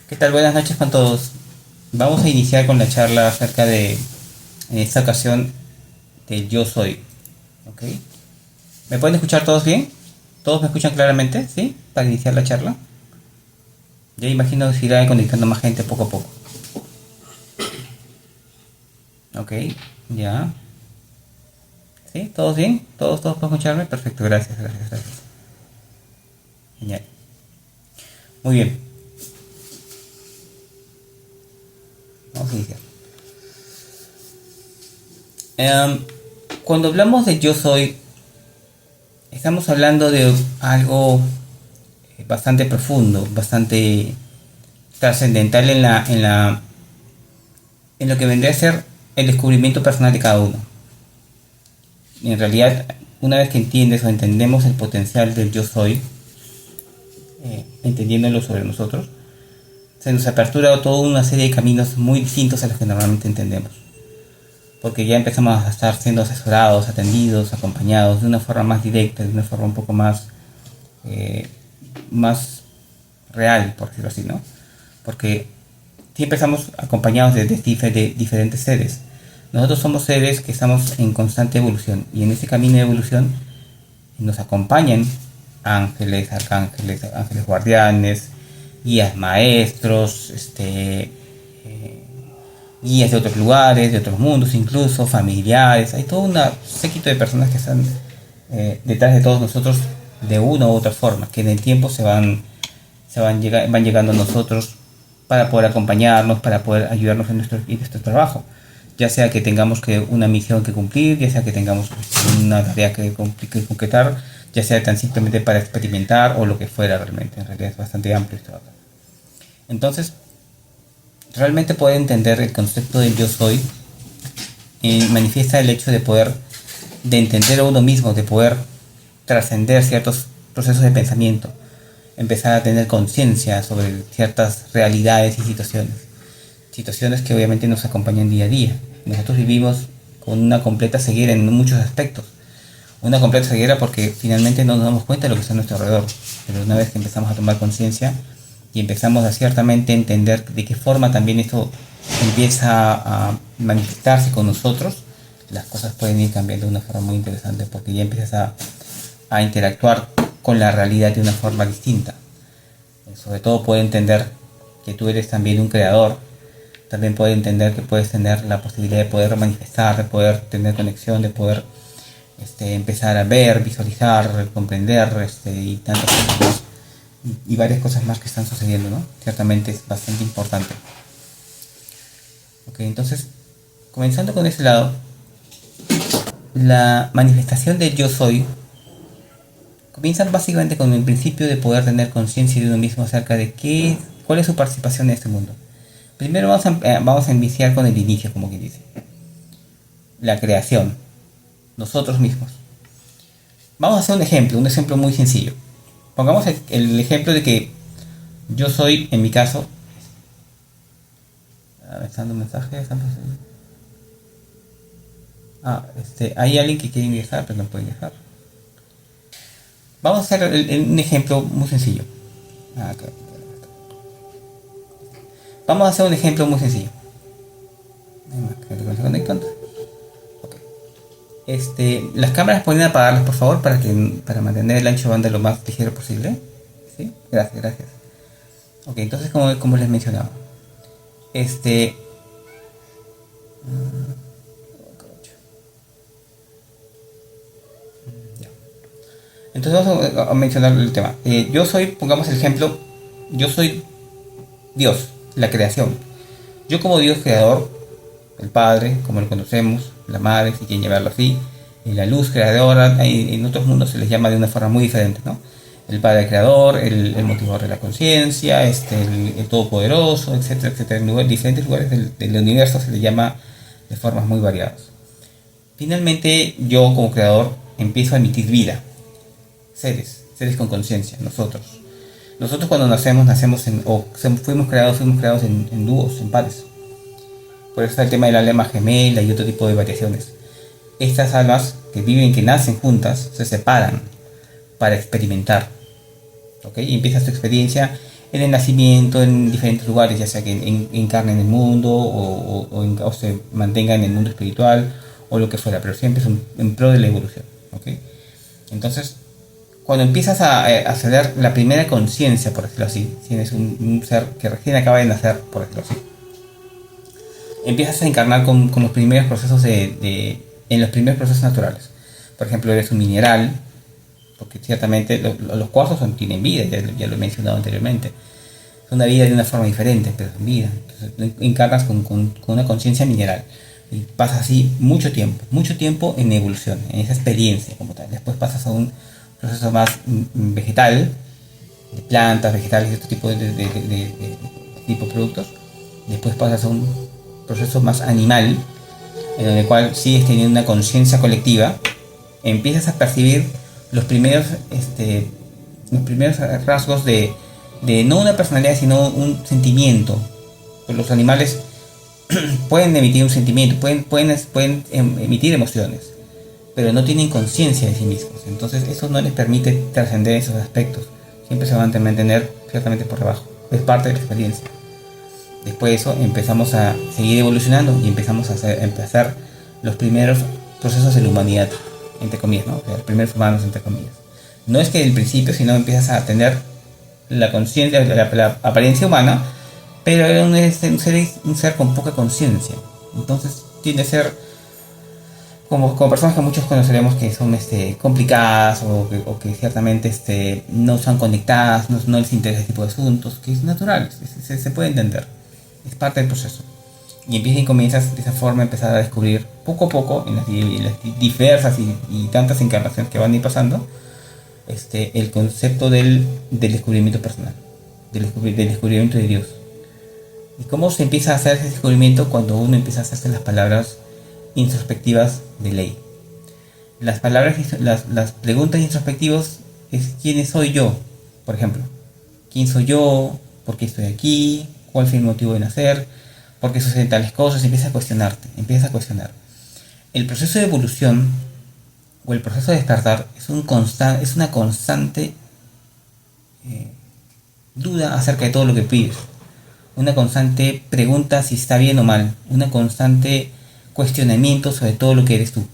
¿Qué tal? Buenas noches con todos. Vamos a iniciar con la charla acerca de, en esta ocasión, del yo soy. ¿Ok? ¿Me pueden escuchar todos bien? ¿Todos me escuchan claramente? ¿Sí? Para iniciar la charla. Ya imagino que se irá conectando más gente poco a poco. ¿Ok? Ya. ¿Sí? ¿Todos bien? ¿Todos pueden escucharme? Perfecto, gracias. Genial. Muy bien. Vamos a iniciar. Em, Cuando hablamos de yo soy, estamos hablando de algo bastante profundo, bastante trascendental en lo que vendría a ser el descubrimiento personal de cada uno. Y en realidad, una vez que entiendes o entendemos el potencial del yo soy, entendiéndolo sobre nosotros, se nos apertura toda una serie de caminos muy distintos a los que normalmente entendemos. Porque ya empezamos a estar siendo asesorados, atendidos, acompañados de una forma más directa, de una forma un poco más real, por decirlo así, ¿no? Porque siempre estamos acompañados de diferentes seres. Nosotros somos seres que estamos en constante evolución y en ese camino de evolución nos acompañan ángeles, arcángeles, ángeles guardianes, guías maestros, guías de otros lugares, de otros mundos, incluso familiares. Hay todo un séquito de personas que están detrás de todos nosotros de una u otra forma, que en el tiempo van llegando a nosotros para poder acompañarnos, para poder ayudarnos en nuestro trabajo. Ya sea que tengamos una misión que cumplir, ya sea que tengamos una tarea que concretar, ya sea tan simplemente para experimentar o lo que fuera realmente. En realidad es bastante amplio esto. Entonces, realmente poder entender el concepto del yo soy manifiesta el hecho de entender a uno mismo, de poder trascender ciertos procesos de pensamiento, empezar a tener conciencia sobre ciertas realidades y situaciones que obviamente nos acompañan día a día. Nosotros vivimos con una completa ceguera en muchos aspectos, una completa ceguera porque finalmente no nos damos cuenta de lo que está a nuestro alrededor, pero una vez que empezamos a tomar conciencia y empezamos a ciertamente entender de qué forma también esto empieza a manifestarse con nosotros, las cosas pueden ir cambiando de una forma muy interesante porque ya empiezas a interactuar con la realidad de una forma distinta. Sobre todo puede entender que tú eres también un creador, también puede entender que puedes tener la posibilidad de poder manifestar, de poder tener conexión, de poder empezar a ver, visualizar, comprender y tantas cosas más, y varias cosas más que están sucediendo, ¿no? Ciertamente es bastante importante. Ok, entonces, comenzando con ese lado, la manifestación del yo soy comienza básicamente con el principio de poder tener conciencia de uno mismo acerca de cuál es su participación en este mundo. Primero vamos a iniciar con el inicio, como quien dice. La creación. Nosotros mismos. Vamos a hacer un ejemplo muy sencillo. Pongamos el ejemplo de que yo soy, en mi caso, avanzando un mensaje, hay alguien que quiere ingresar, pero no puede ingresar. Vamos a hacer un ejemplo muy sencillo. Okay. Vamos a hacer un ejemplo muy sencillo. Okay. Las cámaras pueden apagarlas por favor para mantener el ancho de banda lo más ligero posible. ¿Sí? Gracias. Ok, entonces como les mencionaba. Entonces vamos a mencionar el tema. Pongamos el ejemplo, yo soy Dios, la creación. Yo como Dios creador, el Padre, como lo conocemos, la Madre, si quieren llamarlo así, y la luz creadora, en otros mundos se les llama de una forma muy diferente, ¿no? El Padre creador, el motivador de la conciencia, el todopoderoso, etcétera. En diferentes lugares del universo se les llama de formas muy variadas. Finalmente, yo como creador empiezo a emitir vida. Seres con conciencia, nosotros. Nosotros cuando fuimos creados en dúos, en pares. Por eso está el tema de la alma gemela y otro tipo de variaciones. Estas almas que nacen juntas, se separan para experimentar. ¿Ok? Y empieza su experiencia en el nacimiento, en diferentes lugares, ya sea que encarne en el mundo o se mantenga en el mundo espiritual o lo que fuera, pero siempre es en pro de la evolución. ¿Okay? Entonces, cuando empiezas a ceder la primera conciencia, por decirlo así, si eres un ser que recién acaba de nacer, por decirlo así, empiezas a encarnar con los primeros procesos en los primeros procesos naturales. Por ejemplo, eres un mineral, porque ciertamente los cuarzos tienen vida, ya lo he mencionado anteriormente. Es una vida de una forma diferente, pero es vida. Entonces encarnas con una conciencia mineral. Y pasas así mucho tiempo en evolución, en esa experiencia como tal. Después pasas a un proceso más vegetal, de plantas, vegetales, este tipo de tipo de productos. Después pasas a un proceso más animal, en el cual sigues teniendo una conciencia colectiva. Empiezas a percibir los primeros, los primeros rasgos de no una personalidad, sino un sentimiento. Pues los animales pueden emitir un sentimiento, pueden emitir emociones, pero no tienen conciencia de sí mismos. Entonces eso no les permite trascender esos aspectos. Siempre se van a mantener ciertamente por debajo. Es parte de la experiencia. Después de eso empezamos a seguir evolucionando y empezamos a empezar los primeros procesos de la humanidad, entre comillas, ¿no? O sea, los primeros humanos, entre comillas. No es que el principio, sino empiezas a tener la conciencia, la apariencia humana, pero era un ser con poca conciencia. Entonces tiende a ser como personas que muchos conoceremos que son complicadas o que ciertamente no están conectadas, no les interesa ese tipo de asuntos, que es natural, se puede entender, es parte del proceso. Y comienzas de esa forma a empezar a descubrir poco a poco en las diversas y tantas encarnaciones que van a ir pasando, el concepto del descubrimiento personal, del descubrimiento de Dios. ¿Y cómo se empieza a hacer ese descubrimiento? Cuando uno empieza a hacerse las palabras introspectivas de ley. Las preguntas introspectivas es ¿quién soy yo? Por ejemplo, ¿quién soy yo? ¿Por qué estoy aquí? ¿Cuál fue el motivo de nacer? ¿Por qué suceden tales cosas? Empieza a cuestionarte, empieza a cuestionar. El proceso de evolución o el proceso de despertar es una constante duda acerca de todo lo que pides. Una constante pregunta si está bien o mal. Una constante cuestionamiento sobre todo lo que eres tú.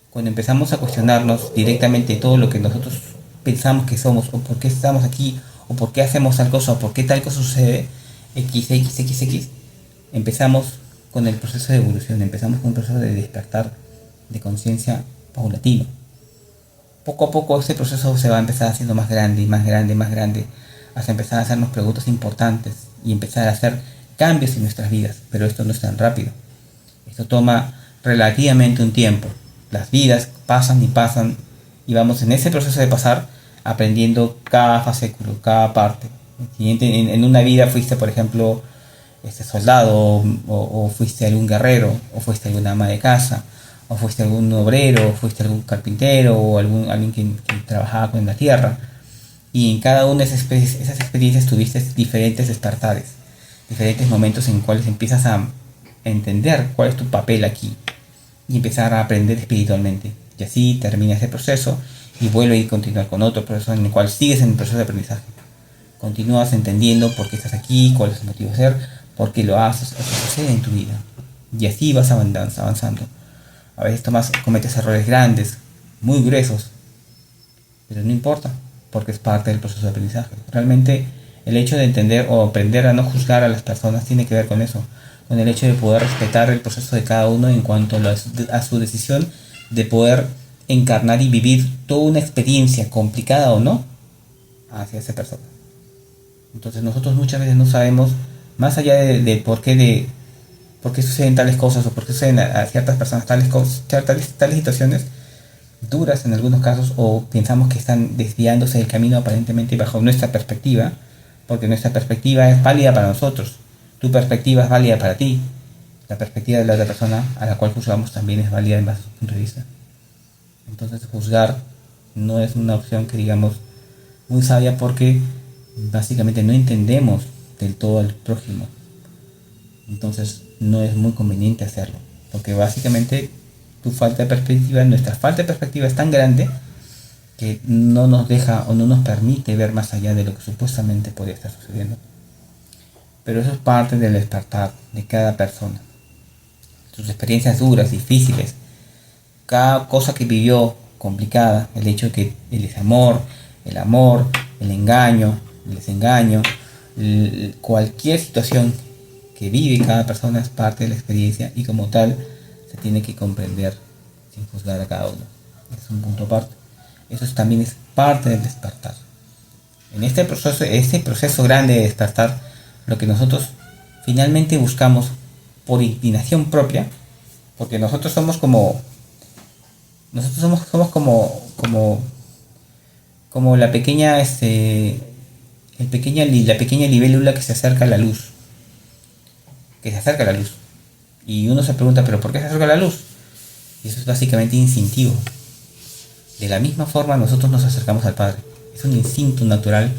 Cuando empezamos a cuestionarnos directamente todo lo que nosotros pensamos que somos, o por qué estamos aquí, o por qué hacemos tal cosa, o por qué tal cosa sucede, x, empezamos con el proceso de evolución, empezamos con un proceso de despertar de conciencia paulatino. Poco a poco este proceso se va a empezar haciendo más grande y más grande y más grande, hasta empezar a hacernos preguntas importantes y empezar a hacer cambios en nuestras vidas, pero esto no es tan rápido. Esto toma relativamente un tiempo. Las vidas pasan y vamos en ese proceso de pasar aprendiendo cada fascículo, cada parte. Si en una vida fuiste, por ejemplo, soldado o fuiste algún guerrero o fuiste alguna ama de casa o fuiste algún obrero o fuiste algún carpintero o alguien que trabajaba con la tierra, y en cada una de esas experiencias tuviste diferentes despertares, diferentes momentos en cuales empiezas a entender cuál es tu papel aquí y empezar a aprender espiritualmente, y así termina ese proceso y vuelve a continuar con otro proceso en el cual sigues en el proceso de aprendizaje, continúas entendiendo por qué estás aquí, cuál es el motivo de ser, por qué lo haces, eso sucede en tu vida, y así vas avanzando. A veces cometes errores grandes, muy gruesos, pero no importa, porque es parte del proceso de aprendizaje. Realmente el hecho de entender o aprender a no juzgar a las personas tiene que ver con eso, con el hecho de poder respetar el proceso de cada uno en cuanto a su decisión de poder encarnar y vivir toda una experiencia, complicada o no, hacia esa persona. Entonces nosotros muchas veces no sabemos, más allá de por qué suceden tales cosas o por qué suceden a ciertas personas tales situaciones duras en algunos casos, o pensamos que están desviándose del camino aparentemente bajo nuestra perspectiva, porque nuestra perspectiva es válida para nosotros, tu perspectiva es válida para ti, la perspectiva de la otra persona a la cual juzgamos también es válida en base a su punto de vista. Entonces juzgar no es una opción que digamos muy sabia, porque básicamente no entendemos del todo al prójimo. Entonces no es muy conveniente hacerlo, porque básicamente tu falta de perspectiva, nuestra falta de perspectiva es tan grande que no nos deja o no nos permite ver más allá de lo que supuestamente podría estar sucediendo. Pero eso es parte del despertar de cada persona. Sus experiencias duras, difíciles, cada cosa que vivió complicada, el hecho de que el desamor, el amor, el engaño, el desengaño, cualquier situación que vive cada persona es parte de la experiencia y como tal se tiene que comprender sin juzgar a cada uno. Es un punto aparte. Eso también es parte del despertar. En este proceso grande de despertar, lo que nosotros finalmente buscamos por inclinación propia, porque nosotros somos como la pequeña la pequeña libélula que se acerca a la luz, y uno se pregunta, pero ¿por qué se acerca a la luz? Y eso es básicamente instintivo. De la misma forma nosotros nos acercamos al Padre. Es un instinto natural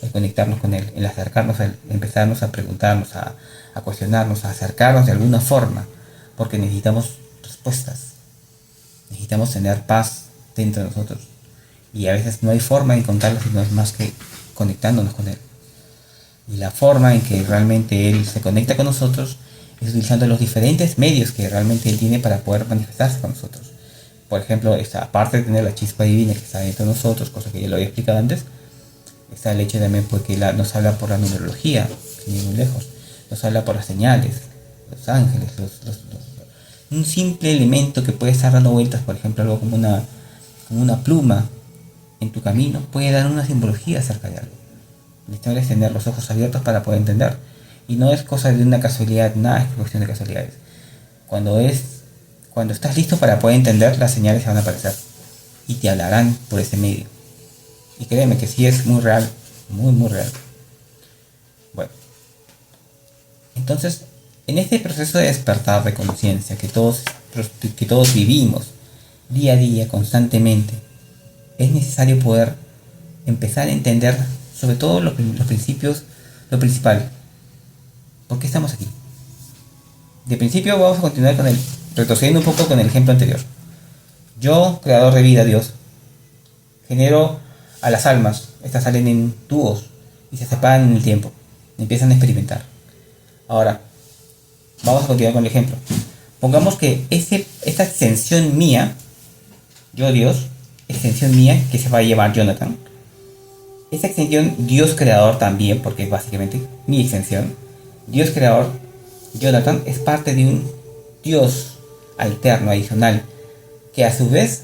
el conectarnos con Él, el acercarnos a Él, empezarnos a preguntarnos, a cuestionarnos, a acercarnos de alguna forma, porque necesitamos respuestas, necesitamos tener paz dentro de nosotros. Y a veces no hay forma de encontrarla si no es más que conectándonos con Él. Y la forma en que realmente Él se conecta con nosotros es utilizando los diferentes medios que realmente Él tiene para poder manifestarse con nosotros. Por ejemplo, aparte de tener la chispa divina que está dentro de nosotros, cosa que ya lo había explicado antes, está el hecho también porque nos habla por la numerología, sin ir muy lejos, nos habla por las señales, los ángeles, un simple elemento que puede estar dando vueltas, por ejemplo, algo como una pluma en tu camino, puede dar una simbología acerca de algo. Necesitamos es tener los ojos abiertos para poder entender. Y no es cosa de una casualidad, nada es cuestión de casualidades. Cuando estás listo para poder entender, las señales se van a aparecer y te hablarán por ese medio. Y créeme que sí es muy real, muy muy real. Bueno, entonces, en este proceso de despertar de conciencia que todos vivimos día a día, constantemente, es necesario poder empezar a entender sobre todo los principios, lo principal. ¿Por qué estamos aquí? De principio vamos a continuar retrocediendo un poco con el ejemplo anterior. Yo, creador de vida, Dios, genero a las almas. Estas salen en dúos y se separan en el tiempo. Empiezan a experimentar. Ahora, vamos a continuar con el ejemplo. Pongamos que esta extensión mía, yo Dios, extensión mía que se va a llevar Jonathan. Esta extensión, Dios creador también, porque es básicamente mi extensión. Dios creador, Jonathan, es parte de un Dios alterno, adicional, que a su vez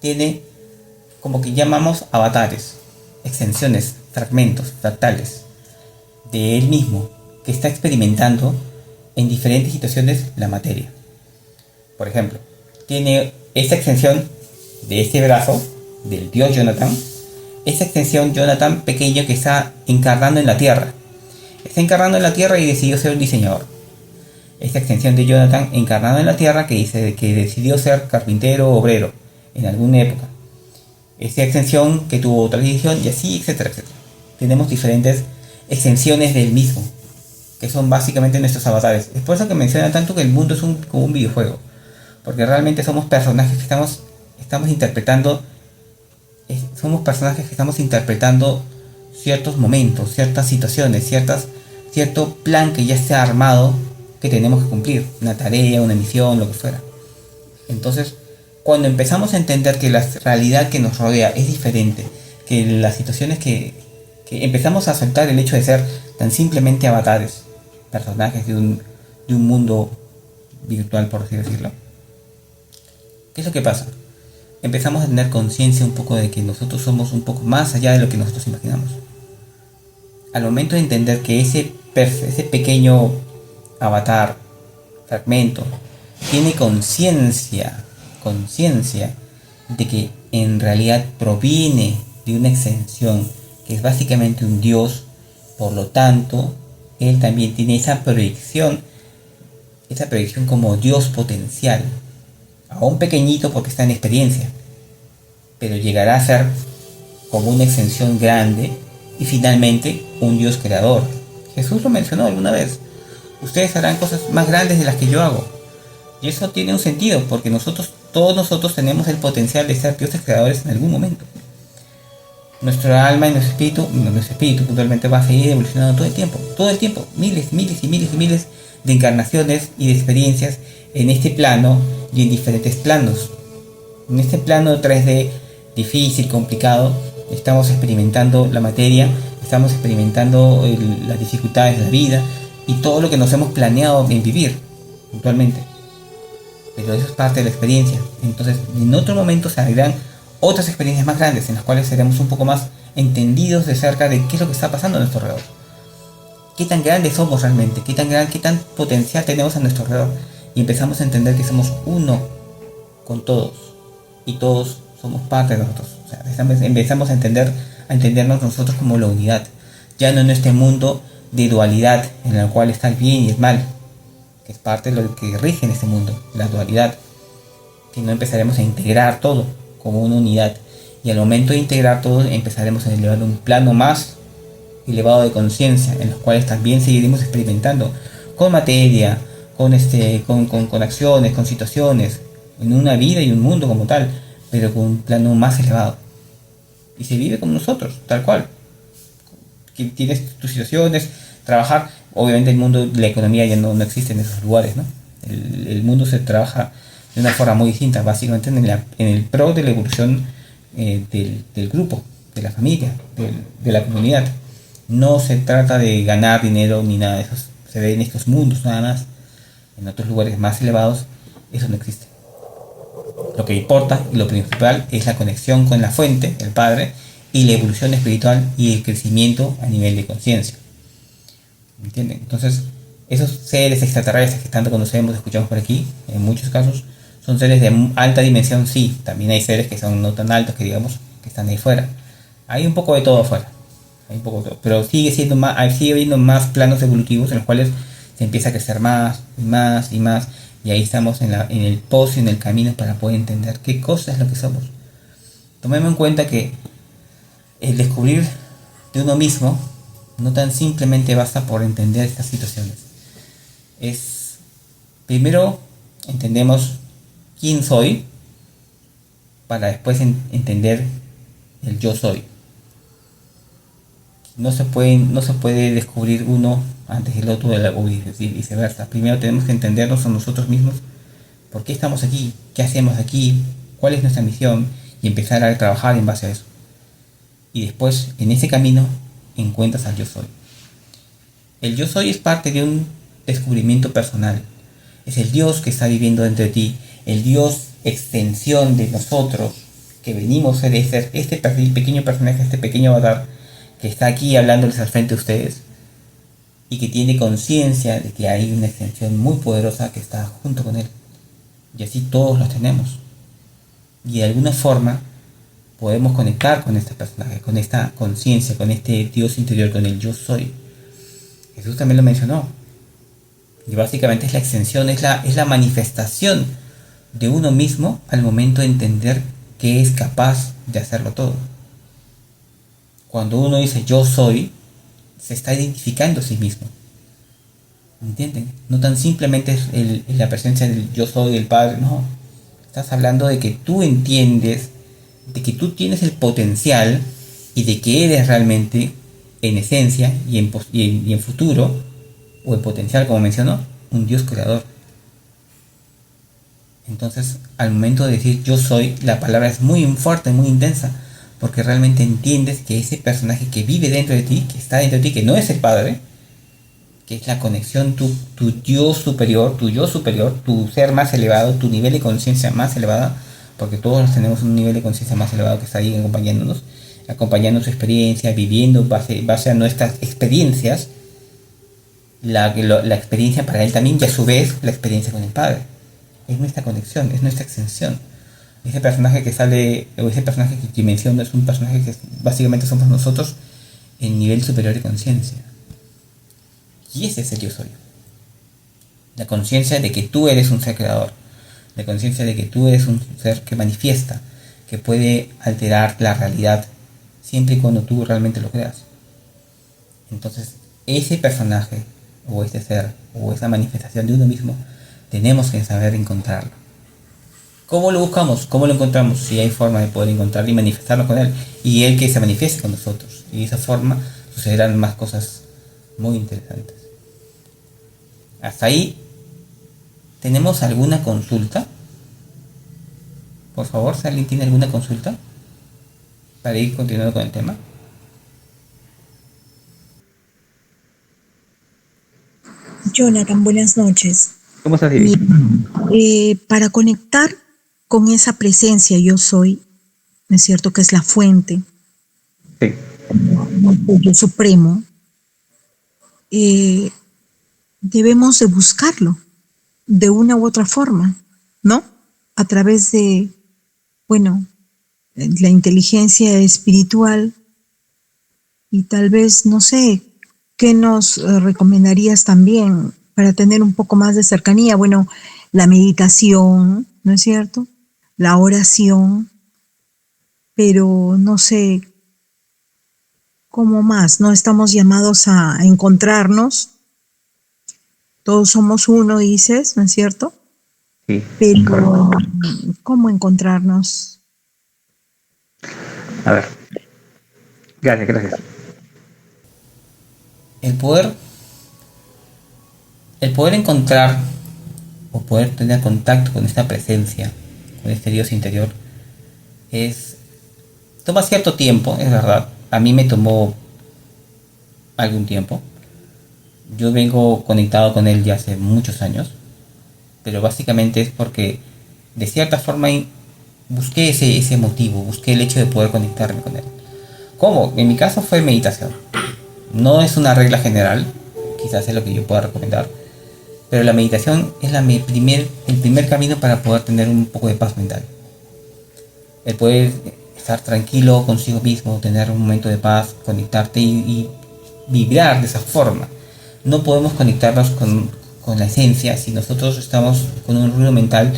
tiene como que llamamos avatares, extensiones, fragmentos, fractales de él mismo, que está experimentando en diferentes situaciones la materia. Por ejemplo, tiene esta extensión de este brazo, del Dios Jonathan, esta extensión Jonathan pequeño que está encarnando en la tierra. Está encarnando en la tierra y decidió ser un diseñador. Esta extensión de Jonathan encarnado en la tierra que dice que decidió ser carpintero o obrero en alguna época. Esta extensión que tuvo otra decisión y así, etcétera, etcétera. Tenemos diferentes extensiones del mismo, que son básicamente nuestros avatares. Es por eso que menciona tanto que el mundo es como un videojuego, porque realmente somos personajes que estamos interpretando, ciertos momentos, ciertas situaciones, cierto plan que ya está armado que tenemos que cumplir, una tarea, una misión, lo que fuera. Entonces, cuando empezamos a entender que la realidad que nos rodea es diferente, que las situaciones que empezamos a soltar el hecho de ser tan simplemente avatares, personajes de un mundo virtual, por así decirlo. ¿Qué es lo que pasa? Empezamos a tener conciencia un poco de que nosotros somos un poco más allá de lo que nosotros imaginamos. Al momento de entender que ese pequeño avatar, fragmento, tiene conciencia de que en realidad proviene de una extensión que es básicamente un Dios, por lo tanto, él también tiene esa proyección como Dios potencial, aún pequeñito porque está en experiencia, pero llegará a ser como una extensión grande y finalmente un Dios creador. Jesús lo mencionó alguna vez: ustedes harán cosas más grandes de las que yo hago. Y eso tiene un sentido, porque todos nosotros tenemos el potencial de ser dioses creadores en algún momento. Nuestro alma y nuestro espíritu puntualmente va a seguir evolucionando todo el tiempo, miles, miles y miles y miles de encarnaciones y de experiencias en este plano y en diferentes planos. En este plano 3D difícil, complicado, estamos experimentando la materia, estamos experimentando las dificultades de la vida y todo lo que nos hemos planeado en vivir puntualmente. Pero eso es parte de la experiencia. Entonces, en otro momento se abrirán otras experiencias más grandes en las cuales seremos un poco más entendidos de cerca de qué es lo que está pasando a nuestro alrededor. Qué tan grandes somos realmente, qué tan potencial tenemos a nuestro alrededor. Y empezamos a entender que somos uno con todos. Y todos somos parte de nosotros. O sea, empezamos a entendernos nosotros como la unidad. Ya no en este mundo de dualidad en el cual está el bien y el mal, que es parte de lo que rige en este mundo, la dualidad. Sino empezaremos a integrar todo como una unidad. Y al momento de integrar todo, empezaremos a elevar un plano más elevado de conciencia, en los cuales también seguiremos experimentando con materia, con acciones, con situaciones, en una vida y un mundo como tal, pero con un plano más elevado. Y se vive como nosotros, tal cual. Que tienes tus situaciones, trabajar. Obviamente el mundo, la economía ya no existe en esos lugares, ¿no? El mundo se trabaja de una forma muy distinta, básicamente en el pro de la evolución del grupo, de la familia, de la comunidad. No se trata de ganar dinero ni nada de eso. Se ve en estos mundos nada más. En otros lugares más elevados eso no existe. Lo que importa y lo principal es la conexión con la fuente, el Padre, y la evolución espiritual y el crecimiento a nivel de conciencia. ¿Entienden? Entonces, esos seres extraterrestres que tanto conocemos, escuchamos por aquí, en muchos casos, son seres de alta dimensión, sí. También hay seres que son no tan altos, que digamos, que están ahí fuera. Hay un poco de todo afuera. Hay un poco de todo. Pero sigue habiendo más planos evolutivos en los cuales se empieza a crecer más y más y más. Y ahí estamos en el pozo y en el camino para poder entender qué cosa es lo que somos. Tomemos en cuenta que el descubrir de uno mismo no tan simplemente basta por entender estas situaciones. Primero entendemos quién soy para después entender el yo soy. No se puede descubrir uno antes del otro y viceversa. Primero tenemos que entendernos a nosotros mismos, por qué estamos aquí, qué hacemos aquí, cuál es nuestra misión, y empezar a trabajar en base a eso. Y después, en ese camino, encuentras al yo soy. El yo soy es parte de un descubrimiento personal. Es el Dios que está viviendo dentro de ti, el Dios extensión de nosotros, que venimos a ser este pequeño personaje, este pequeño avatar, que está aquí hablándoles al frente de ustedes y que tiene conciencia de que hay una extensión muy poderosa que está junto con él. Y así todos los tenemos. Y de alguna forma podemos conectar con este personaje, con esta conciencia, con este Dios interior, con el yo soy. Jesús también lo mencionó. Y básicamente es la extensión, es la manifestación de uno mismo al momento de entender que es capaz de hacerlo todo. Cuando uno dice yo soy, se está identificando a sí mismo. ¿Entienden? No tan simplemente es la presencia del yo soy, el Padre, no. Estás hablando de que tú entiendes, de que tú tienes el potencial y de que eres realmente, en esencia y en futuro, o en potencial, como mencionó, un Dios creador. Entonces, al momento de decir yo soy, la palabra es muy fuerte, muy intensa, porque realmente entiendes que ese personaje que vive dentro de ti, que está dentro de ti, que no es el Padre, que es la conexión, tu yo superior, tu ser más elevado, tu nivel de conciencia más elevada, porque todos tenemos un nivel de conciencia más elevado que está ahí acompañando su experiencia, viviendo base a nuestras experiencias, la experiencia para él también, y a su vez la experiencia con el Padre. Es nuestra conexión, es nuestra extensión. Ese personaje que sale, o ese personaje que menciono, es un personaje que básicamente somos nosotros en nivel superior de conciencia. Y ese es el yo soy. La conciencia de que tú eres un ser creador. La conciencia de que tú eres un ser que manifiesta, que puede alterar la realidad, siempre y cuando tú realmente lo creas. Entonces, ese personaje, o ese ser, o esa manifestación de uno mismo, tenemos que saber encontrarlo. ¿Cómo lo buscamos? ¿Cómo lo encontramos? Si hay forma de poder encontrarlo y manifestarlo con él. Y él que se manifieste con nosotros. Y de esa forma sucederán más cosas muy interesantes. Hasta ahí, ¿tenemos alguna consulta? Por favor, si alguien tiene alguna consulta para ir continuando con el tema. Jonathan, buenas noches. ¿Cómo estás, Vivi? Mira, para conectar con esa presencia yo soy, ¿no es cierto? Que es la fuente, Sí. el yo supremo, eh, debemos de buscarlo de una u otra forma, ¿no? A través de, bueno, la inteligencia espiritual y tal vez, no sé, ¿qué nos recomendarías también para tener un poco más de cercanía? Bueno, la meditación, ¿no es cierto? La oración, pero no sé cómo más, ¿no? Estamos llamados a encontrarnos, todos somos uno, dices, ¿no es cierto? Sí, Pero, correcto. ¿cómo encontrarnos? A ver, gracias, gracias. El poder, el poder encontrar o poder tener contacto con esta presencia, con este Dios interior, es toma cierto tiempo, es verdad. A mí me tomó algún tiempo. Yo vengo conectado con él ya hace muchos años, pero básicamente es porque de cierta forma busqué ese motivo, busqué el hecho de poder conectarme con él. ¿Cómo? En mi caso fue meditación. No es una regla general, quizás es lo que yo pueda recomendar, pero la meditación es el primer camino para poder tener un poco de paz mental. El poder estar tranquilo consigo mismo, tener un momento de paz, conectarte y vibrar de esa forma. No podemos conectarnos con la esencia si nosotros estamos con un ruido mental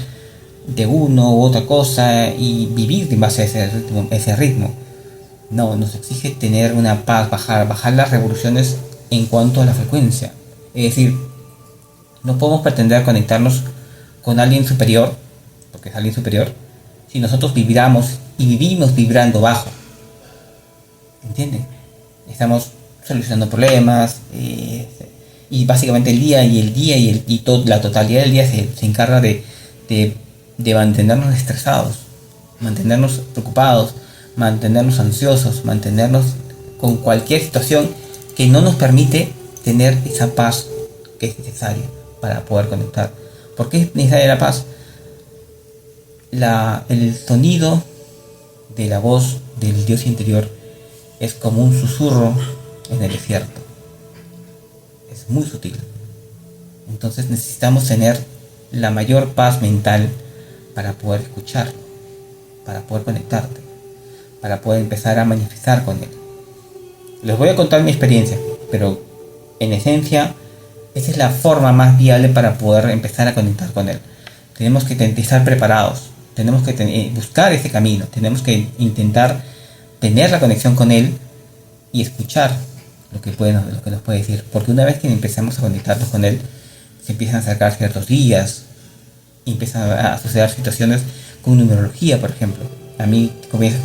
de uno u otra cosa y vivir en base a ese ritmo. No, nos exige tener una paz, bajar las revoluciones en cuanto a la frecuencia. Es decir, no podemos pretender conectarnos con alguien superior, porque es alguien superior, si nosotros vibramos y vivimos vibrando bajo. ¿Entienden? Estamos solucionando problemas y básicamente la totalidad del día se encarga de, de mantenernos estresados, mantenernos preocupados, mantenernos ansiosos, mantenernos con cualquier situación que no nos permite tener esa paz que es necesaria para poder conectar. ¿Por qué es necesaria la paz? El sonido de la voz del Dios interior es como un susurro en el desierto. Es muy sutil. Entonces necesitamos tener la mayor paz mental para poder escucharlo, para poder conectarte, para poder empezar a manifestar con él. Les voy a contar mi experiencia, pero en esencia esa es la forma más viable para poder empezar a conectar con él. Tenemos que estar preparados, tenemos que buscar ese camino, tenemos que intentar tener la conexión con él y escuchar lo que nos puede decir. Porque una vez que empezamos a conectarnos con él, se empiezan a acercar ciertos días, y empiezan a suceder situaciones con numerología, por ejemplo. A mí comienza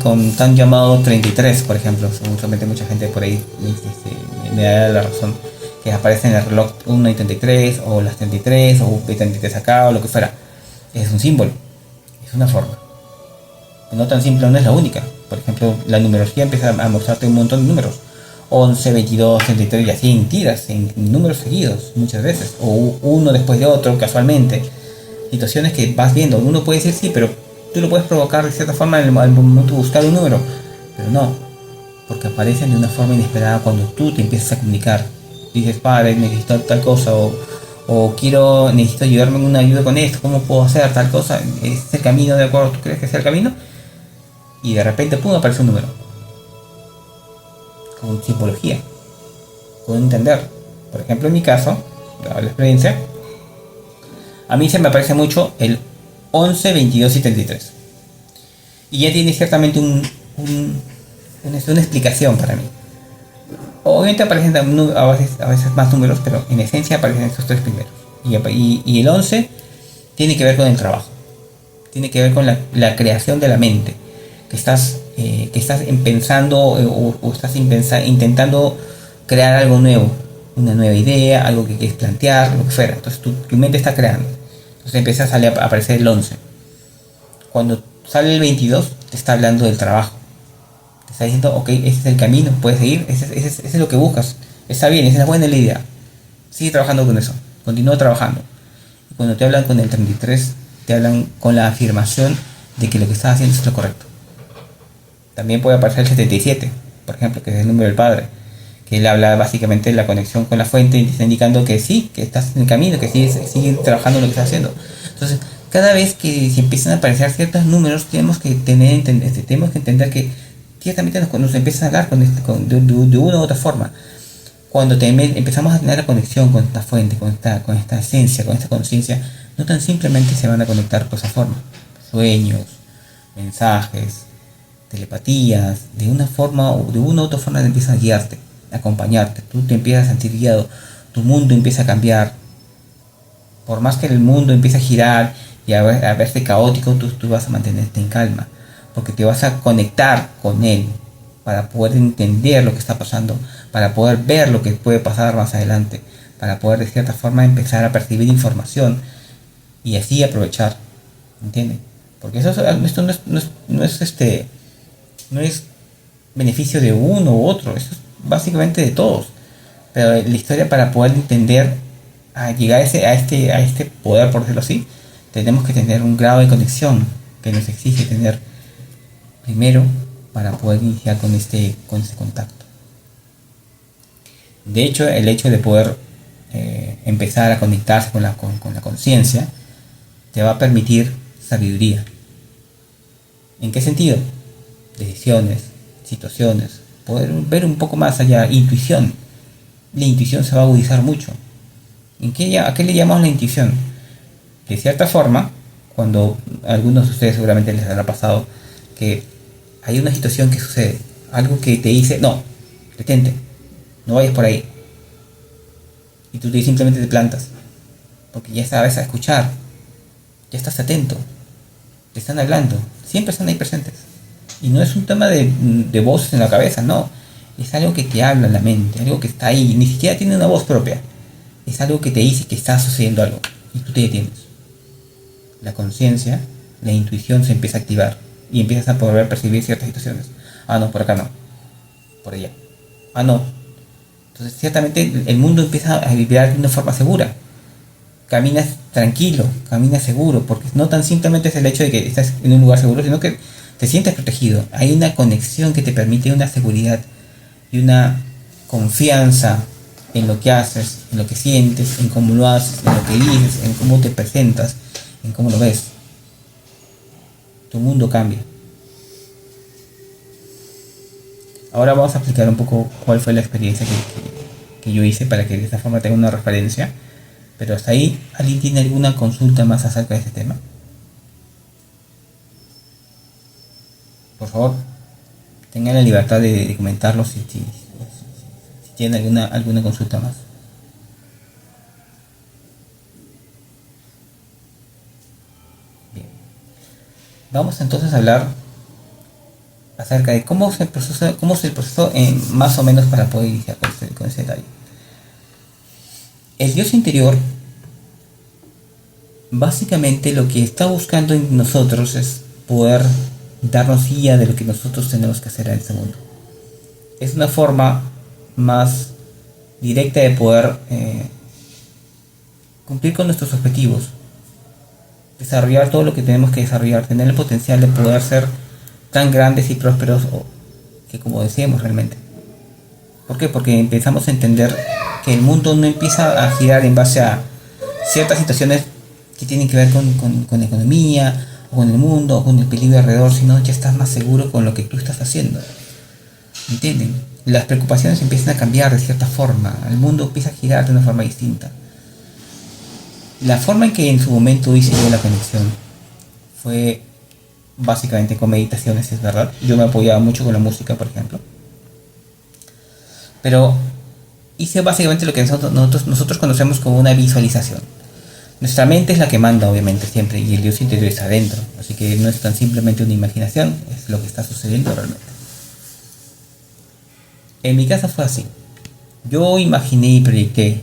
con tan llamado 33, por ejemplo. Seguramente mucha gente por ahí me da la razón, que aparece en el reloj 1 y 33, o las 33, o B33 acá, o lo que fuera. Es un símbolo, es una forma. No tan simple, no es la única. Por ejemplo, la numerología empieza a mostrarte un montón de números. 11, 22, 33 y así en tiras, en números seguidos muchas veces. O uno después de otro, casualmente. Situaciones que vas viendo. Uno puede decir sí, pero tú lo puedes provocar de cierta forma al momento de buscar un número. Pero no, porque aparecen de una forma inesperada cuando tú te empiezas a comunicar. Dices, padre, necesito tal cosa, necesito ayudarme en una ayuda con esto, ¿cómo puedo hacer tal cosa? ¿Es el camino de acuerdo? ¿Tú crees que es el camino? Y de repente, pum, aparece un número. Con simbología, con entender. Por ejemplo, en mi caso, la experiencia, a mí se me aparece mucho el 11, 22 y 33. Y ya tiene ciertamente una explicación para mí. Obviamente aparecen a veces más números, pero en esencia aparecen estos tres primeros. Y el 11 tiene que ver con el trabajo, tiene que ver con la creación de la mente, que estás pensando o estás intentando crear algo nuevo, una nueva idea, algo que quieres plantear, lo que fuera. Entonces tu mente está creando. Entonces empieza a salir a aparecer el 11. Cuando sale el 22, te está hablando del trabajo. Te está diciendo, ok, ese es el camino, puedes seguir, ese es lo que buscas. Está bien, esa es buena la idea. Sigue trabajando con eso, continúa trabajando. Y cuando te hablan con el 33, te hablan con la afirmación de que lo que estás haciendo es lo correcto. También puede aparecer el 77, por ejemplo, que es el número del Padre, que él habla básicamente de la conexión con la fuente y está indicando que sí, que estás en el camino, que sigues trabajando en lo que estás haciendo. Entonces, cada vez que se empiezan a aparecer ciertos números, tenemos que entender que ciertamente nos empiezan a hablar de una u otra forma. Cuando empezamos a tener la conexión con esta fuente, con esta esencia, con esta conciencia, no tan simplemente se van a conectar por esa forma. Sueños, mensajes, telepatías, de una u otra forma empieza a guiarte, a acompañarte. Tú te empiezas a sentir guiado, tu mundo empieza a cambiar. Por más que el mundo empiece a girar y a verse caótico, tú vas a mantenerte en calma, porque te vas a conectar con él para poder entender lo que está pasando, para poder ver lo que puede pasar más adelante, para poder de cierta forma empezar a percibir información y así aprovechar, ¿entienden? Porque esto no es beneficio de uno u otro, esto es básicamente de todos. Pero la historia, para poder entender, a llegar a este poder, por decirlo así, tenemos que tener un grado de conexión que nos exige tener primero para poder iniciar con este contacto. De hecho, el hecho de poder empezar a conectarse con la conciencia te va a permitir sabiduría. ¿En qué sentido? Decisiones, situaciones, poder ver un poco más allá, intuición. La intuición se va a agudizar mucho. ¿A qué le llamamos la intuición? De cierta forma, cuando a algunos de ustedes seguramente les habrá pasado que hay una situación que sucede, algo que te dice, no, detente, no vayas por ahí. Y tú simplemente te plantas, porque ya sabes a escuchar, ya estás atento, te están hablando, siempre están ahí presentes. Y no es un tema de voces en la cabeza, no. Es algo que te habla en la mente, algo que está ahí, ni siquiera tiene una voz propia. Es algo que te dice que está sucediendo algo y tú te detienes. La conciencia, la intuición se empieza a activar y empiezas a poder percibir ciertas situaciones. Ah, no, por acá no, por allá. Ah, no. Entonces, ciertamente el mundo empieza a vibrar de una forma segura. Caminas tranquilo, caminas seguro, porque no tan simplemente es el hecho de que estás en un lugar seguro, sino que te sientes protegido. Hay una conexión que te permite una seguridad y una confianza en lo que haces, en lo que sientes, en cómo lo haces, en lo que dices, en cómo te presentas, en cómo lo ves. Tu mundo cambia. Ahora vamos a explicar un poco cuál fue la experiencia que yo hice para que de esta forma tenga una referencia. Pero hasta ahí, ¿alguien tiene alguna consulta más acerca de este tema? Por favor, tengan la libertad de comentarlo si tienen alguna consulta más. Bien. Vamos entonces a hablar acerca de cómo es el proceso más o menos para poder iniciar con ese detalle. El Dios interior básicamente lo que está buscando en nosotros es poder darnos guía de lo que nosotros tenemos que hacer en este mundo. Es una forma más directa de poder cumplir con nuestros objetivos, desarrollar todo lo que tenemos que desarrollar, tener el potencial de poder ser tan grandes y prósperos que como deseemos realmente. ¿Por qué? Porque empezamos a entender que el mundo no empieza a girar en base a ciertas situaciones que tienen que ver con la economía, o con el mundo, o con el peligro alrededor, sino ya estás más seguro con lo que tú estás haciendo. ¿Entienden? Las preocupaciones empiezan a cambiar de cierta forma, el mundo empieza a girar de una forma distinta. La forma en que en su momento hice yo la conexión fue básicamente con meditaciones, es verdad. Yo me apoyaba mucho con la música, por ejemplo. Pero hice básicamente lo que nosotros conocemos como una visualización. Nuestra mente es la que manda, obviamente, siempre, y el Dios interior está adentro. Así que no es tan simplemente una imaginación, es lo que está sucediendo realmente. En mi caso fue así. Yo imaginé y proyecté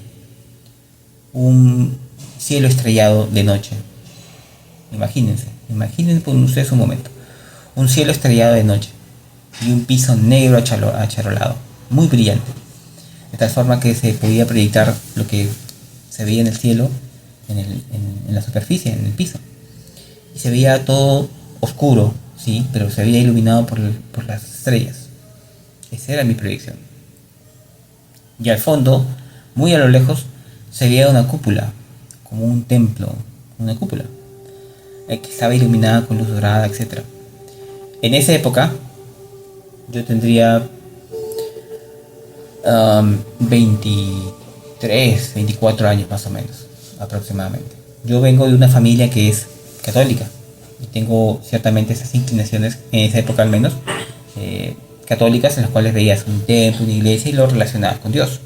un cielo estrellado de noche. Imagínense por ustedes un momento. Un cielo estrellado de noche y un piso negro acharolado, muy brillante. De tal forma que se podía proyectar lo que se veía en el cielo, en la superficie, en el piso. Y se veía todo oscuro, sí, pero se veía iluminado por las estrellas. Esa era mi proyección. Y al fondo, muy a lo lejos, se veía una cúpula, como un templo, una cúpula, que estaba iluminada con luz dorada, etc. En esa época, yo tendría 23, 24 años más o menos, aproximadamente. Yo vengo de una familia que es católica y tengo ciertamente esas inclinaciones, en esa época al menos, católicas, en las cuales veías un templo, una iglesia y lo relacionabas con Dios.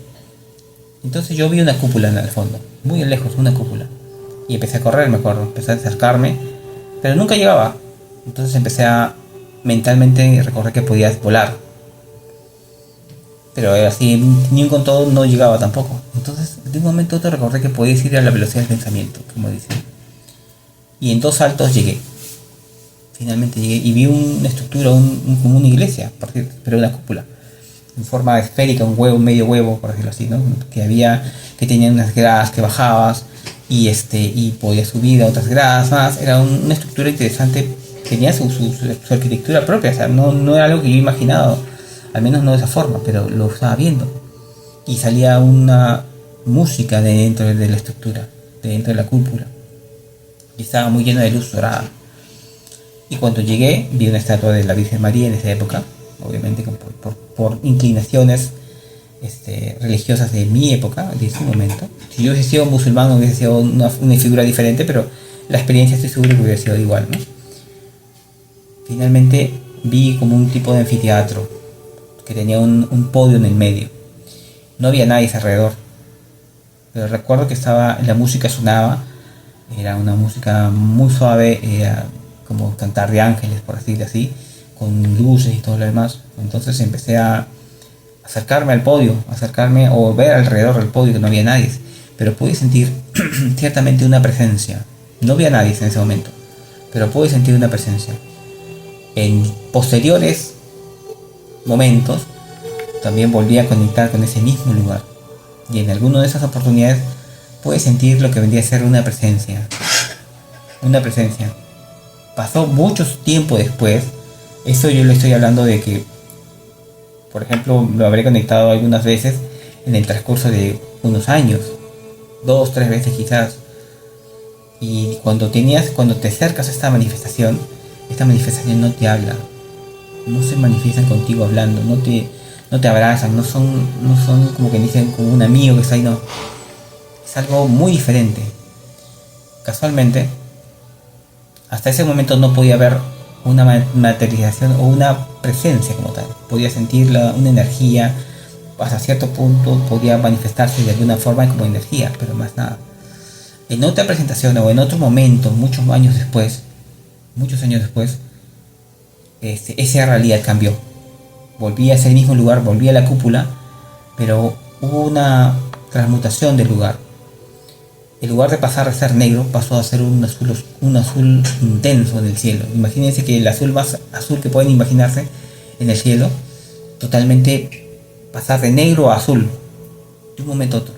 Entonces yo vi una cúpula en el fondo, muy lejos, una cúpula. Y empecé a correr, me acuerdo, empecé a acercarme, pero nunca llegaba. Entonces empecé a mentalmente recordar que podías volar. Pero así, ni con todo, no llegaba tampoco. Entonces, de un momento a otro recordé que podías ir a la velocidad del pensamiento, como dicen. Y en 2 saltos llegué. Finalmente llegué y vi una estructura, como una iglesia, pero una cúpula. En forma esférica, un huevo, medio huevo, por decirlo así, ¿no? Que tenían unas gradas que bajabas y podías subir a otras gradas más. Era una estructura interesante, tenía su arquitectura propia, o sea, no era algo que yo imaginado, al menos no de esa forma, pero lo estaba viendo. Y salía una música de dentro de la estructura, de dentro de la cúpula. Y estaba muy llena de luz dorada. Y cuando llegué, vi una estatua de la Virgen María en esa época, obviamente por inclinaciones religiosas de mi época, de ese momento. Si yo hubiese sido musulmán, hubiese sido una figura diferente, pero la experiencia estoy seguro que hubiera sido igual, ¿no? Finalmente vi como un tipo de anfiteatro que tenía un podio en el medio. No había nadie alrededor, pero recuerdo que la música sonaba, era una música muy suave, era como cantar de ángeles, por decirlo así, con luces y todo lo demás. Entonces empecé a acercarme al podio, o ver alrededor del podio que no había nadie, pero pude sentir ciertamente una presencia. No había nadie en ese momento, pero pude sentir una presencia. En posteriores momentos también volví a conectar con ese mismo lugar y en alguna de esas oportunidades pude sentir lo que vendría a ser una presencia. Pasó mucho tiempo después. Eso yo le estoy hablando de que, por ejemplo, lo habré conectado algunas veces en el transcurso de unos años, 2, 3 veces quizás. Y cuando te acercas a esta manifestación no te habla, no se manifiestan contigo hablando, no te abrazan, no son como que dicen como un amigo que está ahí, no. Es algo muy diferente. Casualmente, hasta ese momento no podía ver una materialización o una presencia como tal. Podía sentir una energía, hasta cierto punto podía manifestarse de alguna forma como energía, pero más nada. En otra presentación o en otro momento, muchos años después, esa realidad cambió. Volví a ese mismo lugar, volví a la cúpula, pero hubo una transmutación del lugar. En lugar de pasar a ser negro, pasó a ser un azul intenso en el cielo. Imagínense que el azul más azul que pueden imaginarse en el cielo, totalmente pasar de negro a azul, de un momento a otro.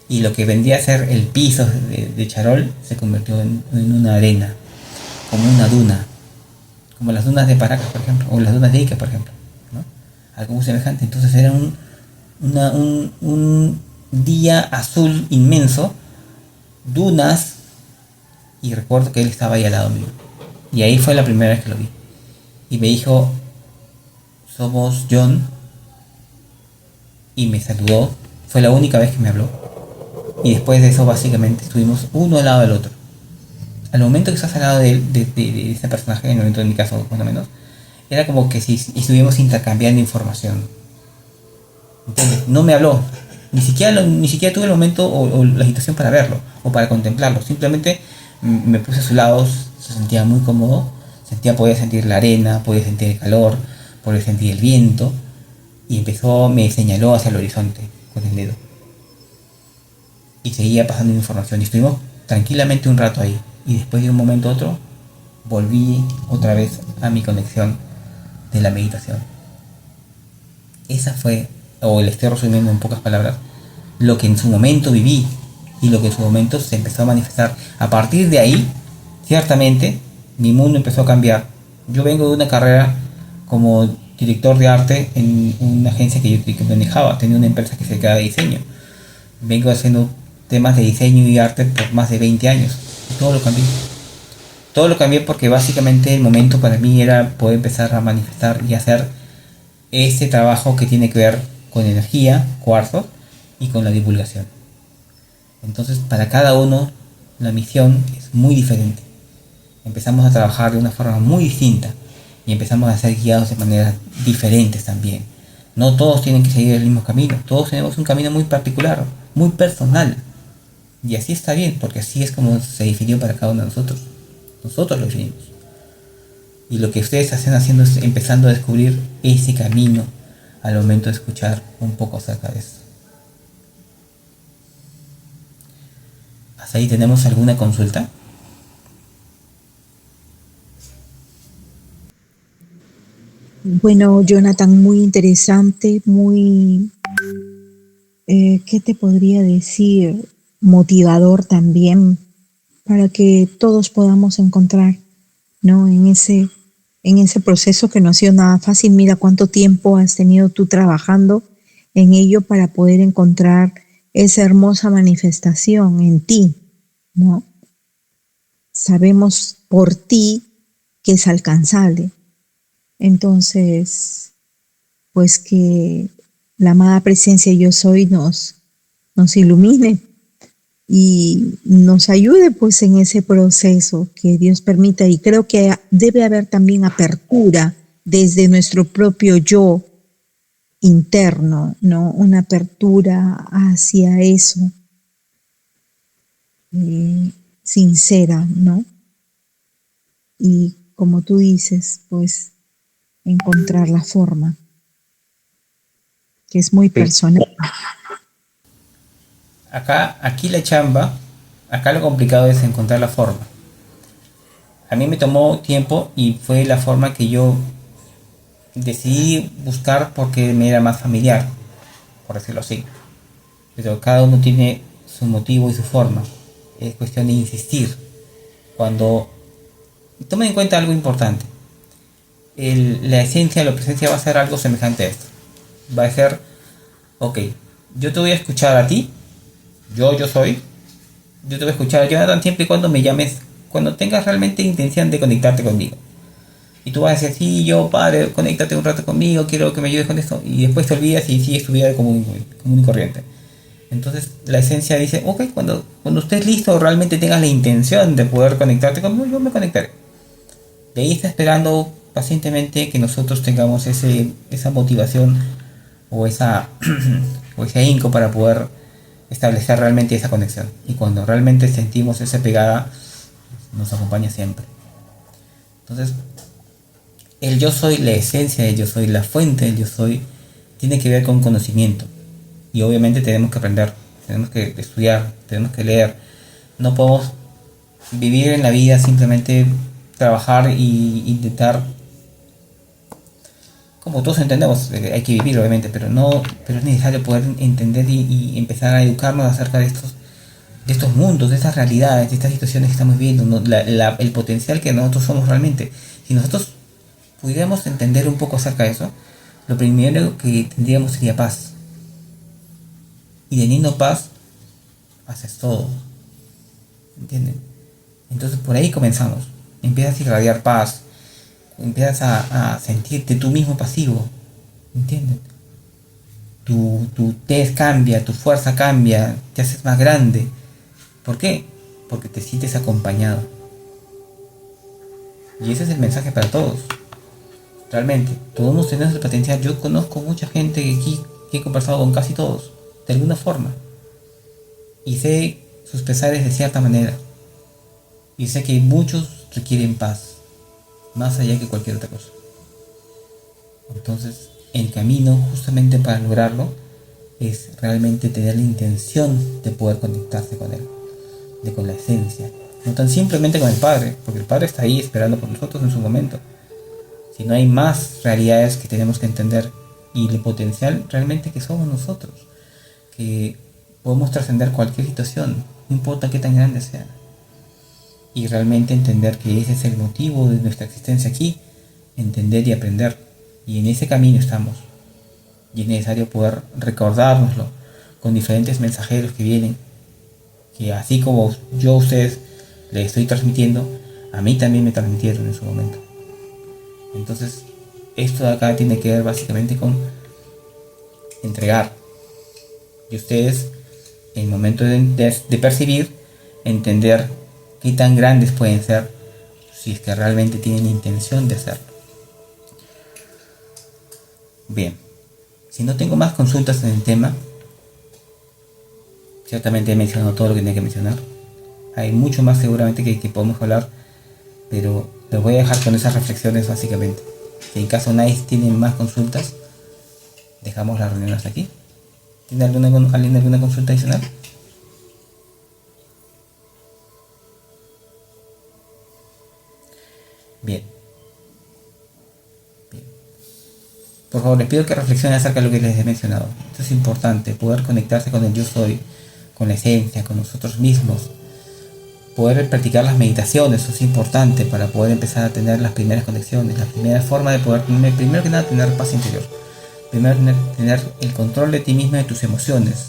Y lo que vendría a ser el piso de charol se convirtió en una arena, como una duna, como las dunas de Paracas, por ejemplo, o las dunas de Ica, por ejemplo, ¿no? Algo muy semejante. Entonces era un día azul inmenso, dunas, y recuerdo que él estaba ahí al lado mío. Y ahí fue la primera vez que lo vi. Y me dijo, somos John, y me saludó. Fue la única vez que me habló. Y después de eso básicamente estuvimos uno al lado del otro. Al momento que estás al lado de ese personaje, en el momento de mi caso más o menos, era como que si estuviéramos intercambiando información. ¿Entiendes? No me habló, Ni siquiera tuve el momento o la situación para verlo o para contemplarlo. Simplemente me puse a su lado, se sentía muy cómodo, podía sentir la arena, podía sentir el calor, podía sentir el viento y me señaló hacia el horizonte con el dedo. Y seguía pasando información y estuvimos tranquilamente un rato ahí. Y después de un momento a otro volví otra vez a mi conexión de la meditación. Esa fue, o le estoy resumiendo en pocas palabras, lo que en su momento viví y lo que en su momento se empezó a manifestar. A partir de ahí, ciertamente, mi mundo empezó a cambiar. Yo vengo de una carrera como director de arte en una agencia que yo manejaba, tenía una empresa que se dedicaba a diseño. Vengo haciendo temas de diseño y arte por más de 20 años. Y todo lo cambié. Todo lo cambié porque básicamente el momento para mí era poder empezar a manifestar y hacer este trabajo que tiene que ver con energía, cuarzo y con la divulgación. Entonces para cada uno la misión es muy diferente. Empezamos a trabajar de una forma muy distinta y empezamos a ser guiados de maneras diferentes también. No todos tienen que seguir el mismo camino, todos tenemos un camino muy particular, muy personal. Y así está bien, porque así es como se definió para cada uno de nosotros. Nosotros lo definimos. Y lo que ustedes están haciendo es empezando a descubrir ese camino al momento de escuchar un poco acerca de eso. ¿Hasta ahí tenemos alguna consulta? Bueno, Jonathan, muy interesante, muy, ¿qué te podría decir? Motivador también para que todos podamos encontrar, ¿no? En ese proceso que no ha sido nada fácil. Mira cuánto tiempo has tenido tú trabajando en ello para poder encontrar esa hermosa manifestación en ti, ¿no? Sabemos por ti que es alcanzable. Entonces, pues que la amada presencia yo soy nos ilumine y nos ayude pues en ese proceso que Dios permita. Y creo que debe haber también apertura desde nuestro propio yo interno, ¿no? Una apertura hacia eso, sincera, ¿no? Y como tú dices, pues encontrar la forma, que es muy Sí. personal. Aquí la chamba, acá lo complicado es encontrar la forma. A mí me tomó tiempo y fue la forma que yo decidí buscar porque me era más familiar, por decirlo así. Pero cada uno tiene su motivo y su forma. Es cuestión de insistir. Cuando tomen en cuenta algo importante, la esencia, la presencia va a ser algo semejante a esto. Va a ser, ok, yo te voy a escuchar a ti, yo soy, yo te voy a escuchar a Jonathan siempre y cuando me llames, cuando tengas realmente intención de conectarte conmigo. Y tú vas a decir, sí, yo padre, conéctate un rato conmigo, quiero que me ayudes con esto. Y después te olvidas y sigues tu vida común y corriente. Entonces la esencia dice, ok, cuando estés listo, realmente tengas la intención de poder conectarte conmigo, yo me conectaré. De ahí está esperando pacientemente que nosotros tengamos esa motivación o o ese ahínco para poder establecer realmente esa conexión. Y cuando realmente sentimos esa pegada, nos acompaña siempre. Entonces, el yo soy, la esencia del yo soy, la fuente del yo soy, tiene que ver con conocimiento. Y obviamente tenemos que aprender, tenemos que estudiar, tenemos que leer. No podemos vivir en la vida simplemente trabajar y intentar, como todos entendemos, hay que vivir obviamente, pero es necesario poder entender y empezar a educarnos acerca de estos mundos, de estas realidades, de estas situaciones que estamos viviendo, ¿no? El potencial que nosotros somos realmente. Si nosotros pudiéramos entender un poco acerca de eso, lo primero que tendríamos sería paz. Y teniendo paz, haces todo. ¿Entienden? Entonces por ahí comenzamos. Empiezas a irradiar paz. Empiezas a sentirte tú mismo pasivo. ¿Entienden? Tu tez cambia, tu fuerza cambia, te haces más grande. ¿Por qué? Porque te sientes acompañado. Y ese es el mensaje para todos. Realmente, todos tenemos el potencial. Yo conozco mucha gente aquí que he conversado con casi todos. de alguna forma. Y sé sus pesares de cierta manera. Y sé que muchos requieren paz, más allá que cualquier otra cosa. Entonces, el camino justamente para lograrlo es realmente tener la intención de poder conectarse con él, de con la esencia. No tan simplemente con el Padre, porque el Padre está ahí esperando por nosotros en su momento. Si no hay más realidades que tenemos que entender y el potencial realmente que somos nosotros, que podemos trascender cualquier situación, no importa qué tan grande sea. Y realmente entender que ese es el motivo de nuestra existencia aquí, entender y aprender. Y en ese camino estamos. Y es necesario poder recordárnoslo con diferentes mensajeros que vienen, que así como yo a ustedes les estoy transmitiendo, a mí también me transmitieron en su momento. Entonces, esto de acá tiene que ver básicamente con entregar. Y ustedes, en el momento de percibir, entender qué tan grandes pueden ser si es que realmente tienen intención de hacerlo. Bien, si no tengo más consultas en el tema, ciertamente he mencionado todo lo que tenía que mencionar. Hay mucho más seguramente que podemos hablar, pero los voy a dejar con esas reflexiones básicamente. Si en caso nadie tiene más consultas, dejamos la reunión hasta aquí. ¿Tiene alguien alguna consulta adicional? Bien. Bien. Por favor, les pido que reflexionen acerca de lo que les he mencionado. Esto es importante, poder conectarse con el yo soy, con la esencia, con nosotros mismos. Poder practicar las meditaciones, eso es importante para poder empezar a tener las primeras conexiones, la primera forma de poder, primero que nada, tener paz interior. Primero, tener el control de ti mismo y de tus emociones.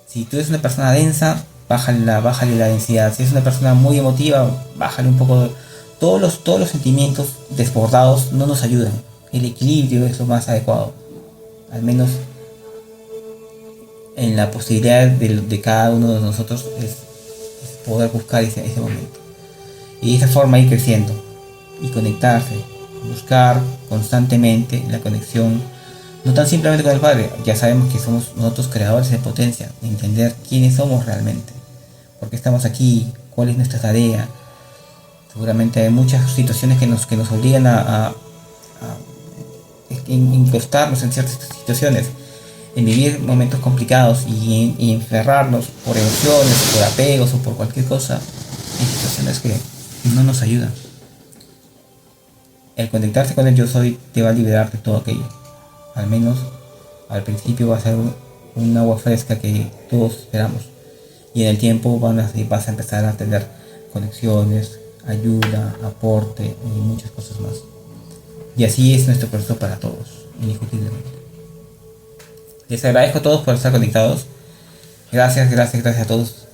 Si tú eres una persona densa, bájale la densidad. Si es una persona muy emotiva, bájale un poco. Todos los sentimientos desbordados no nos ayudan. El equilibrio es lo más adecuado. Al menos en la posibilidad de cada uno de nosotros es poder buscar ese momento. Y de esa forma ir creciendo y conectarse. Buscar constantemente la conexión. No tan simplemente con el Padre, ya sabemos que somos nosotros creadores de potencia, entender quiénes somos realmente, por qué estamos aquí, cuál es nuestra tarea. Seguramente hay muchas situaciones que nos obligan a incrustarnos en ciertas situaciones, en vivir momentos complicados y encerrarnos por emociones, por apegos o por cualquier cosa, en situaciones que no nos ayudan. El conectarse con el yo soy te va a liberar de todo aquello. Al menos al principio va a ser un agua fresca que todos esperamos. Y en el tiempo vas a empezar a tener conexiones, ayuda, aporte y muchas cosas más. Y así es nuestro proceso para todos, indiscutiblemente. Les agradezco a todos por estar conectados. Gracias a todos.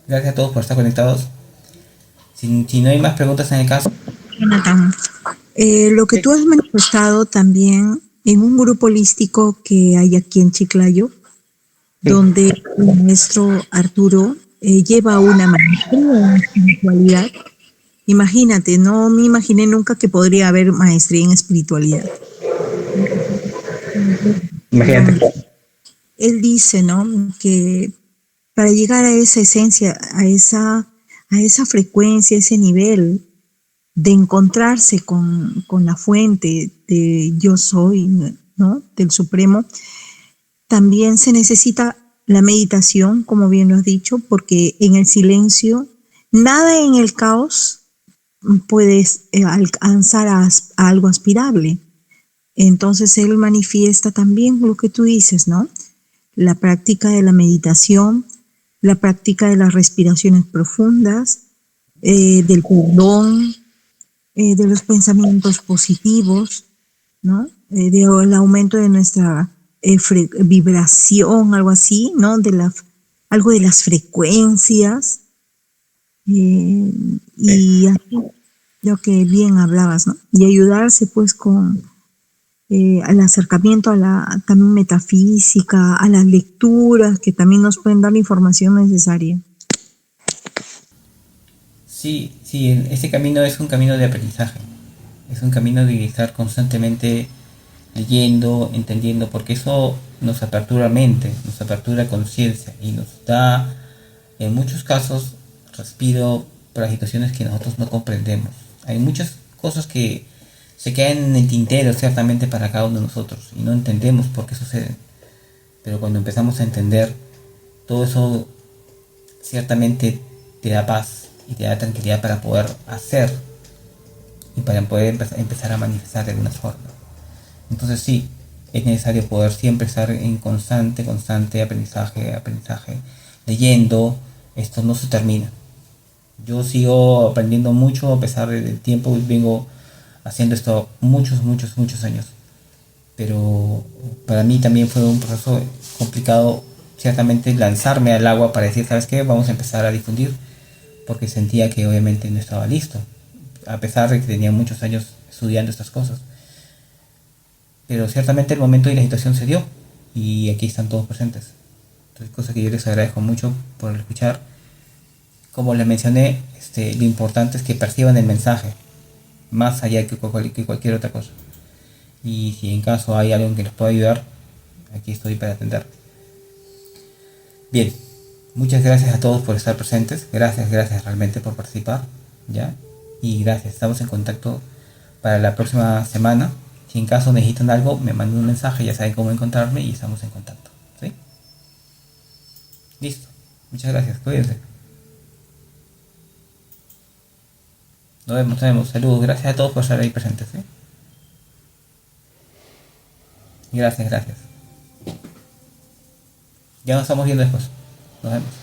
Gracias a todos por estar conectados. Si no hay más preguntas en el caso. Jonathan, lo que tú has manifestado también en un grupo holístico que hay aquí en Chiclayo, donde el maestro Arturo lleva una maestría en espiritualidad. Imagínate, no me imaginé nunca que podría haber maestría en espiritualidad. Imagínate. Él dice, ¿no? Que para llegar a esa esencia, a esa frecuencia, ese nivel de encontrarse con la fuente de yo soy, ¿no? Del Supremo, también se necesita la meditación, como bien lo has dicho, porque en el silencio, nada en el caos puedes alcanzar a algo aspirable. Entonces él manifiesta también lo que tú dices, ¿no? La práctica de la meditación, la práctica de las respiraciones profundas, del perdón, de los pensamientos positivos, ¿no? Del aumento de nuestra vibración, algo así, ¿no? Algo de las frecuencias, y así, lo que bien hablabas, ¿no? Y ayudarse pues con al acercamiento a la también metafísica, a las lecturas que también nos pueden dar la información necesaria. Sí, ese camino es un camino de aprendizaje. Es un camino de estar constantemente leyendo, entendiendo, porque eso nos apertura mente, nos apertura conciencia y nos da, en muchos casos, respiro para situaciones que nosotros no comprendemos. Hay muchas cosas que se quedan en el tintero ciertamente para cada uno de nosotros y no entendemos por qué suceden. Pero cuando empezamos a entender, todo eso ciertamente te da paz y te da tranquilidad para poder hacer y para poder empezar a manifestar de alguna forma. Entonces sí, es necesario poder siempre estar en constante aprendizaje, leyendo. Esto no se termina. Yo sigo aprendiendo mucho a pesar del tiempo. Vengo haciendo esto muchos años. Pero para mí también fue un proceso complicado, ciertamente, lanzarme al agua para decir, ¿sabes qué? Vamos a empezar a difundir, porque sentía que obviamente no estaba listo, a pesar de que tenía muchos años estudiando estas cosas. Pero ciertamente el momento y la situación se dio, y aquí están todos presentes. Entonces, cosa que yo les agradezco mucho por escuchar. Como les mencioné, lo importante es que perciban el mensaje, más allá que cualquier otra cosa. Y si en caso hay alguien que les pueda ayudar, aquí estoy para atender. Bien, muchas gracias a todos por estar presentes. Gracias realmente por participar. ¿Ya? Y gracias, estamos en contacto para la próxima semana. Si en caso necesitan algo, me mandan un mensaje, ya saben cómo encontrarme y estamos en contacto. ¿Sí? Listo. Muchas gracias, cuídense. Nos vemos. Saludos. Gracias a todos por estar ahí presentes. ¿Sí? Gracias. Ya nos estamos viendo después. Nos vemos.